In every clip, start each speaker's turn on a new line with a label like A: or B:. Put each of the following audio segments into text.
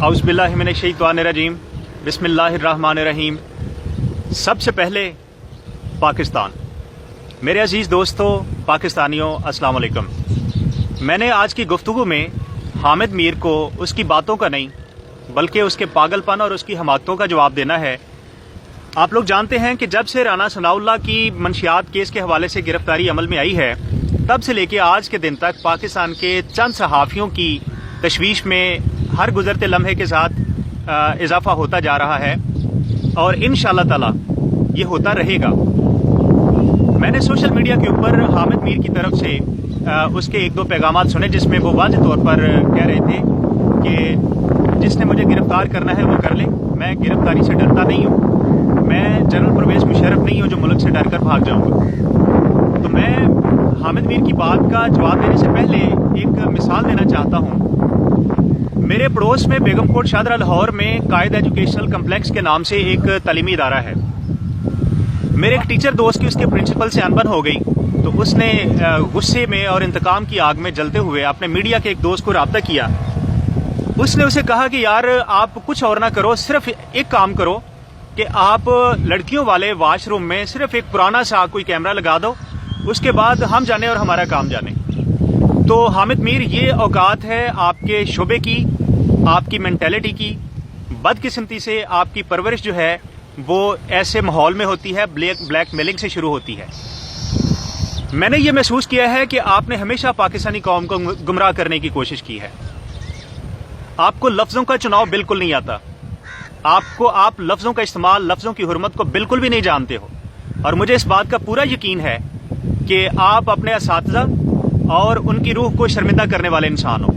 A: औज़ बिल्लाहि मिनश शैतानिर रजीम, बिस्मिल्लाहिर रहमानिर रहीम। सबसे पहले पाकिस्तान। मेरे अजीज़ दोस्तों, पाकिस्तानियों, अस्सलाम वालेकुम। मैंने आज की गुफ्तगू में हामिद मीर को उसकी बातों का नहीं बल्कि उसके पागलपन और उसकी हमाकतों का जवाब देना है। आप लोग जानते हैं कि जब से राना सनाउल्लाह की मंशियात केस के हवाले से गिरफ्तारी अमल में आई है, तब से लेकर आज के दिन तक पाकिस्तान के चंद सहाफ़ियों की तशवीश में हर गुजरते लम्हे के साथ इजाफा होता जा रहा है और इंशाअल्लाह ताला ये होता रहेगा। मैंने सोशल मीडिया के ऊपर हामिद मीर की तरफ से उसके एक दो पैगाम सुने जिसमें वो वाज़ेह तौर पर कह रहे थे कि जिसने मुझे गिरफ्तार करना है वो कर ले, मैं गिरफ्तारी से डरता नहीं हूँ, मैं जनरल परवेज़ मुशर्रफ नहीं हूँ जो मुल्क से डर कर भाग जाऊँगा। तो मैं हामिद मीर की बात का जवाब देने से पहले एक मिसाल देना चाहता हूँ। मेरे पड़ोस में बेगमकोट शादरा लाहौर में कायद एजुकेशनल कम्प्लेक्स के नाम से एक तालीमी इदारा है। मेरे एक टीचर दोस्त की उसके प्रिंसिपल से अनबन हो गई, तो उसने गुस्से में और इंतकाम की आग में जलते हुए अपने मीडिया के एक दोस्त को राब्ता किया। उसने उसे कहा कि यार आप कुछ और ना करो, सिर्फ एक काम करो कि आप लड़कियों वाले वाशरूम में सिर्फ एक पुराना सा कोई कैमरा लगा दो, उसके बाद हम जाने और हमारा काम जाने। तो हामिद मीर, ये औकात है आपके शोबे की, आपकी मेंटेलिटी की। बदकिस्मती से आपकी परवरिश जो है वो ऐसे माहौल में होती है, ब्लैक मेलिंग से शुरू होती है। मैंने ये महसूस किया है कि आपने हमेशा पाकिस्तानी कौम को गुमराह करने की कोशिश की है। आपको लफ्ज़ों का चुनाव बिल्कुल नहीं आता, आप लफ्ज़ों का इस्तेमाल, लफ्ज़ों की हुर्मत को बिल्कुल भी नहीं जानते हो। और मुझे इस बात का पूरा यकीन है कि आप अपने असातिज़ा और उनकी रूह को शर्मिंदा करने वाले इंसान हो।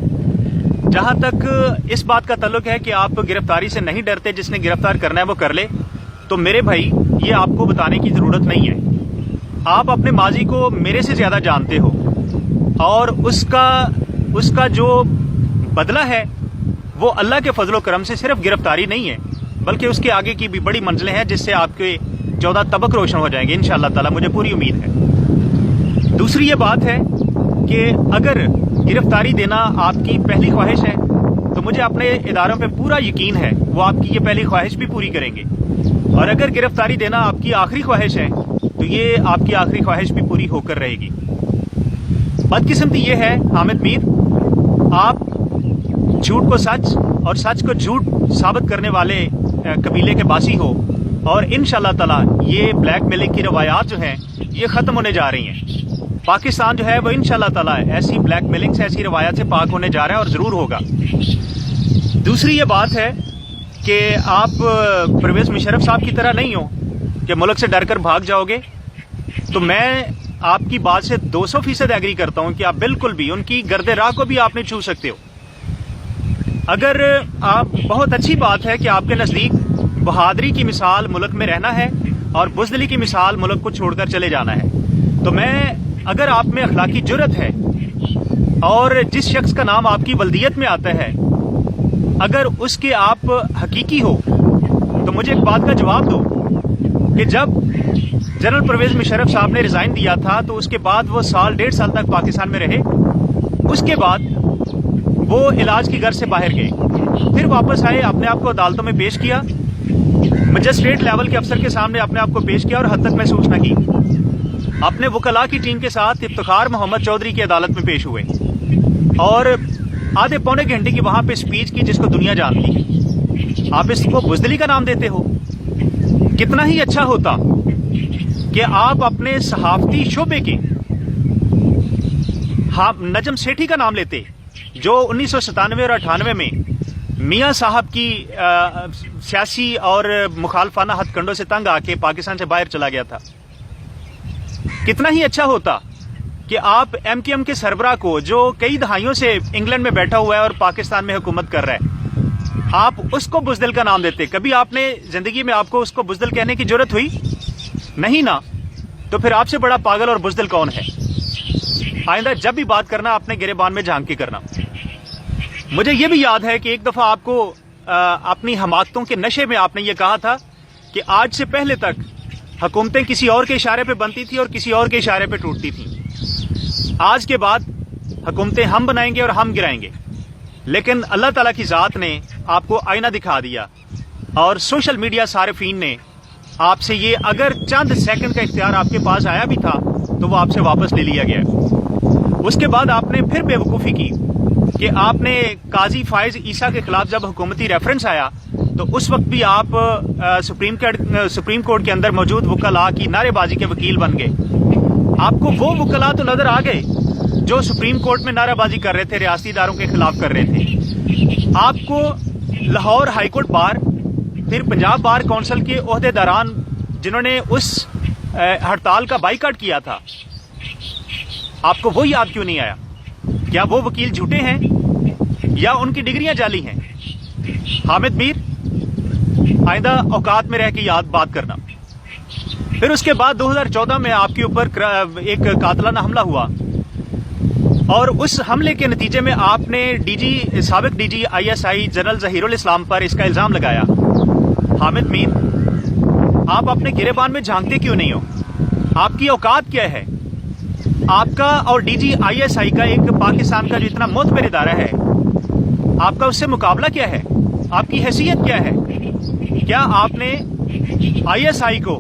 A: जहां तक इस बात का ताल्लुक है कि आप गिरफ्तारी से नहीं डरते, जिसने गिरफ्तार करना है वो कर ले, तो मेरे भाई ये आपको बताने की जरूरत नहीं है। आप अपने माजी को मेरे से ज्यादा जानते हो और उसका जो बदला है वो अल्लाह के फजलो करम से सिर्फ गिरफ्तारी नहीं है, बल्कि उसके आगे की भी बड़ी मंजिलें हैं जिससे आपके 14 तबक रोशन हो जाएंगे इंशाअल्लाह ताला, मुझे पूरी उम्मीद है। दूसरी ये बात है कि अगर गिरफ्तारी देना आपकी पहली ख्वाहिश है तो मुझे अपने इदारों पे पूरा यकीन है वो आपकी ये पहली ख्वाहिश भी पूरी करेंगे, और अगर गिरफ्तारी देना आपकी आखिरी ख्वाहिश है तो ये आपकी आखिरी ख्वाहिश भी पूरी होकर रहेगी। बदकिस्मती ये है हामिद मीर, आप झूठ को सच और सच को झूठ साबित करने वाले कबीले के बासी हो, और इंशाअल्लाह ताला ये ब्लैक मेलिंग की रवायात जो हैं ये ख़त्म होने जा रही हैं। पाकिस्तान जो है वो इंशाअल्लाह ताला ऐसी ब्लैक मेलिंग से, ऐसी रवायत से पाक होने जा रहा है और ज़रूर होगा। दूसरी ये बात है कि आप परवेज़ मुशर्रफ साहब की तरह नहीं हो कि मुल्क से डर कर भाग जाओगे। तो मैं आपकी बात से 200% एग्री करता हूँ कि आप बिल्कुल भी उनकी गर्दे राह को भी आप नहीं छू सकते हो। अगर आप, बहुत अच्छी बात है कि आपके नज़दीक बहादुरी की मिसाल मुल्क में रहना है और बुज़दिली की मिसाल मुल्क को छोड़कर चले जाना है, तो मैं, अगर आप में अखलाकी जुर्रत है और जिस शख्स का नाम आपकी वल्दियत में आता है, अगर उसके आप हकीकी हो, तो मुझे एक बात का जवाब दो कि जब जनरल परवेज़ मुशर्रफ साहब ने रिजाइन दिया था तो उसके बाद वो साल 1.5 साल तक पाकिस्तान में रहे। उसके बाद वो इलाज की घर से बाहर गए, फिर वापस आए, अपने आप को अदालतों में पेश किया, मजिस्ट्रेट लेवल के अफसर के सामने अपने आप को पेश किया और हद तक महसूस न की। अपने वकला की टीम के साथ इफ्तिखार मोहम्मद चौधरी की अदालत में पेश हुए और आधे पौने घंटे की वहां पे स्पीच की जिसको दुनिया जानती है। आप इसको बुज़दिली का नाम देते हो। कितना ही अच्छा होता कि आप अपने सहाफती शोबे के नजम सेठी का नाम लेते, जो 1997 और 98 में मियां साहब की सियासी और मुखालफाना हथकंडों से तंग आके पाकिस्तान से बाहर चला गया था। कितना ही अच्छा होता कि आप MKM के सरबराह को, जो कई दहाइयों से इंग्लैंड में बैठा हुआ है और पाकिस्तान में हुकूमत कर रहा है, आप उसको बुज़दिल का नाम देते। कभी आपने जिंदगी में आपको उसको बुज़दिल कहने की जरूरत हुई? नहीं ना। तो फिर आपसे बड़ा पागल और बुज़दिल कौन है? आइंदा जब भी बात करना अपने गिरेबान में झांक के करना। मुझे ये भी याद है कि एक दफा आपको अपनी हमाकतों के नशे में आपने ये कहा था कि आज से पहले तक हुकूमतें किसी और के इशारे पे बनती थी और किसी और के इशारे पे टूटती थी। आज के बाद हुकूमतें हम बनाएंगे और हम गिराएंगे, लेकिन अल्लाह ताला की ज़ात ने آپ کو آئینہ دکھا دیا اور سوشل میڈیا صارفین نے آپ سے یہ اگر چند سیکنڈ کا اختیار آپ کے پاس آیا بھی تھا تو وہ آپ سے واپس لے لیا گیا. اس کے بعد آپ نے پھر بے وقوفی کی کہ آپ نے قاضی فائز عیسیٰ کے خلاف جب حکومتی ریفرنس آیا تو اس وقت بھی آپ سپریم کورٹ کے اندر موجود وکلاء کی نعرے بازی کے وکیل بن گئے. آپ کو وہ وکلاء تو نظر آ گئے جو سپریم کورٹ میں نعرہ بازی کر رہے تھے, ریاستی اداروں کے خلاف کر رہے تھے. آپ کو لاہور ہائی کورٹ بار, پھر پنجاب بار کونسل کے عہدے داران جنہوں نے اس ہڑتال کا بائیکاٹ کیا تھا, آپ کو وہ یاد کیوں نہیں آیا؟ کیا وہ وکیل جھوٹے ہیں یا ان کی ڈگریاں جعلی ہیں؟ حامد میر, آئندہ اوقات میں رہ کے یاد بات کرنا. پھر اس کے بعد 2014 میں آپ کے اوپر ایک قاتلانہ حملہ ہوا اور اس حملے کے نتیجے میں آپ نے سابق ڈی جی ISI جنرل ظہیر الاسلام پر اس کا الزام لگایا. حامد میر, آپ اپنے گریبان میں جھانکتے کیوں نہیں ہو؟ آپ کی اوقات کیا ہے؟ آپ کا اور DGI کا ایک پاکستان کا جو اتنا معتبر ادارہ ہے, آپ کا اس سے مقابلہ کیا ہے؟ آپ کی حیثیت کیا ہے؟ کیا آپ نے ISI کو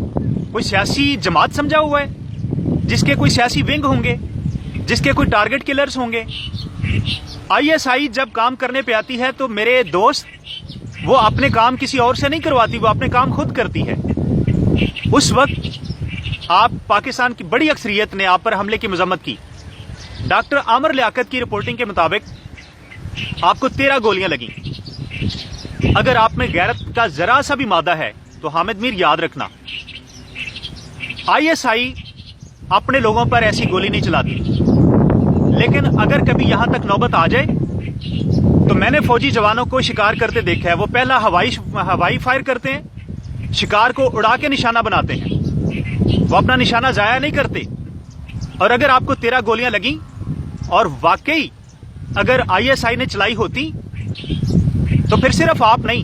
A: کوئی سیاسی جماعت سمجھا ہوا ہے جس کے کوئی سیاسی ونگ ہوں گے, جس کے کوئی ٹارگٹ کلرز ہوں گے؟ ISI جب کام کرنے پہ آتی ہے تو میرے دوست وہ اپنے کام کسی اور سے نہیں کرواتی, وہ اپنے کام خود کرتی ہے. اس وقت آپ پاکستان کی بڑی اکثریت نے آپ پر حملے کی مذمت کی. ڈاکٹر عامر لیاقت کی رپورٹنگ کے مطابق آپ کو 13 گولیاں لگیں. اگر آپ میں غیرت کا ذرا سا بھی مادہ ہے تو حامد میر یاد رکھنا, ISI اپنے لوگوں پر ایسی گولی نہیں چلاتی. لیکن اگر کبھی یہاں تک نوبت آ جائے تو میں نے فوجی جوانوں کو شکار کرتے دیکھا ہے. وہ پہلا ہوائی فائر کرتے ہیں, شکار کو اڑا کے نشانہ بناتے ہیں, وہ اپنا نشانہ ضائع نہیں کرتے. اور اگر آپ کو 13 گولیاں لگیں اور واقعی اگر ISI نے چلائی ہوتی تو پھر صرف آپ نہیں,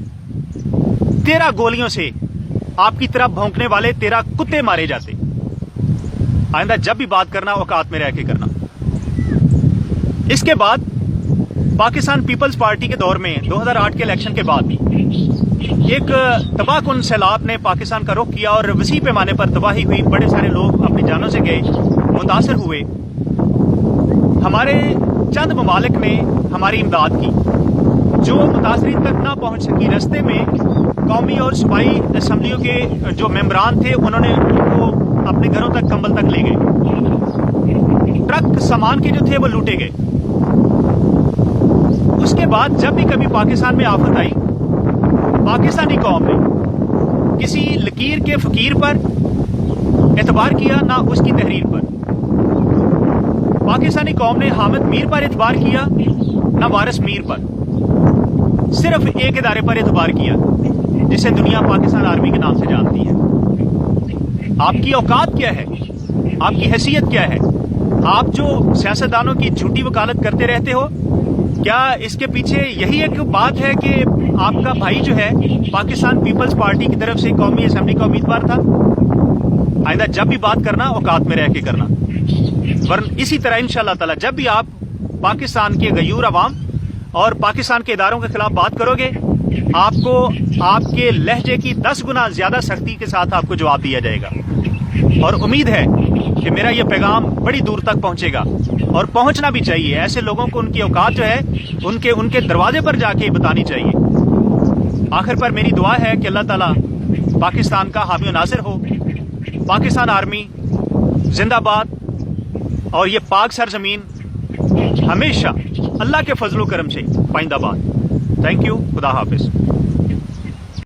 A: 13 گولیوں سے آپ کی طرح بھونکنے والے 13 کتے مارے جاتے. آئندہ جب بھی بات کرنا اوقات میں رہ کے کرنا. اس کے بعد پاکستان پیپلز پارٹی کے دور میں 2008 کے الیکشن کے بعد ایک تباہ کن سیلاب نے پاکستان کا رخ کیا اور وسیع پیمانے پر تباہی ہوئی. بڑے سارے لوگ اپنی جانوں سے گئے, متاثر ہوئے. ہمارے چند ممالک نے ہماری امداد کی. جو متاثرین تک نہ پہنچ سکی, رستے میں قومی اور صوبائی اسمبلیوں کے جو ممبران تھے انہوں نے ان کو اپنے گھروں تک, کمبل تک لے گئے. ٹرک سامان کے جو تھے وہ لوٹے گئے. اس کے بعد جب بھی کبھی پاکستان میں آفت آئی, پاکستانی قوم نے کسی لکیر کے فقیر پر اعتبار کیا نہ اس کی تحریر پر. پاکستانی قوم نے حامد میر پر اعتبار کیا نہ وارث میر پر. صرف ایک ادارے پر اعتبار کیا جسے دنیا پاکستان آرمی کے نام سے جانتی ہے. آپ کی اوقات کیا ہے؟ آپ کی حیثیت کیا ہے؟ آپ جو سیاستدانوں کی جھوٹی وکالت کرتے رہتے ہو, کیا اس کے پیچھے یہی ایک بات ہے کہ آپ کا بھائی جو ہے پاکستان پیپلز پارٹی کی طرف سے قومی اسمبلی کا امیدوار تھا؟ آئندہ جب بھی بات کرنا اوقات میں رہ کے کرنا, ورنہ اسی طرح انشاءاللہ تعالی جب بھی آپ پاکستان کے غیور عوام اور پاکستان کے اداروں کے خلاف بات کرو گے, آپ کو آپ کے لہجے کی 10 گنا زیادہ سختی کے ساتھ آپ کو جواب دیا جائے گا. اور امید ہے کہ میرا یہ پیغام بڑی دور تک پہنچے گا اور پہنچنا بھی چاہیے. ایسے لوگوں کو ان کی اوقات جو ہے ان کے دروازے پر جا کے بتانی چاہیے. آخر پر میری دعا ہے کہ اللہ تعالیٰ پاکستان کا حامی و ناصر ہو. پاکستان آرمی زندہ باد, اور یہ پاک سرزمین ہمیشہ اللہ کے فضل و کرم سے پائندہ باد. Thank you. خدا حافظ.